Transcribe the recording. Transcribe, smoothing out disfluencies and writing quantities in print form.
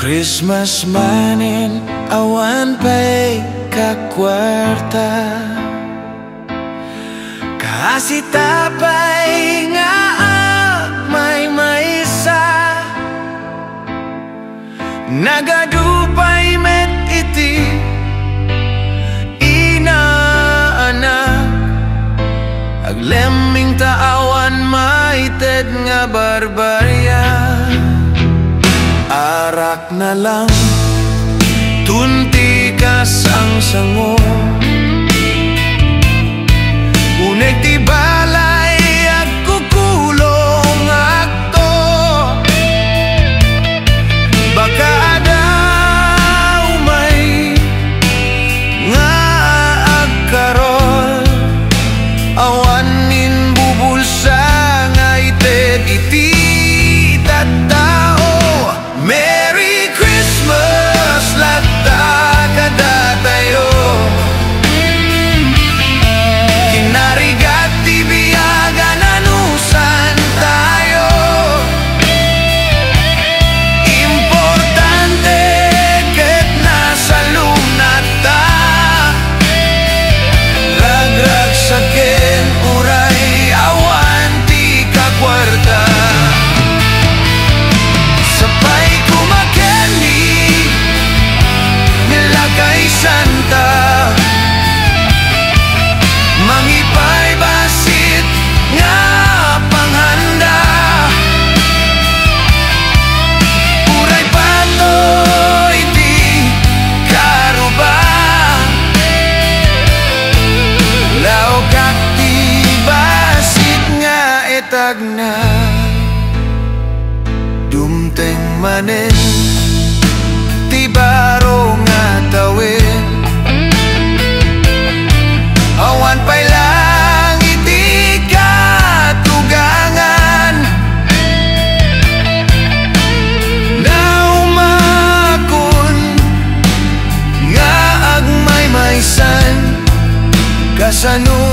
Christmas manin awan pa'y kakwarta, kaasita pa'y nga may maisa, nagadupay met iti inaanak, aglemming taawan maited nga barbarya. Arak na lang tuntikas ang sango, unig ti balay at kukulong akto, baka adaw may nga agkarol, awan nin bubulsa nga ited iti tattao. Merry Christmas, latta kada tayo, kinarigat ti biyagan anusan tayo. Importante ket nasa lunat ta, ragrag saken uray awan ti kakwarta. Kay Santa mangipay basit nga panghanda, uray pato iti karuba, lao kakti basit nga etagna, dumteng manen ti baro nga tawin, awan pa'y lang iti katugangan, na umakon nga agmay-maysan kasano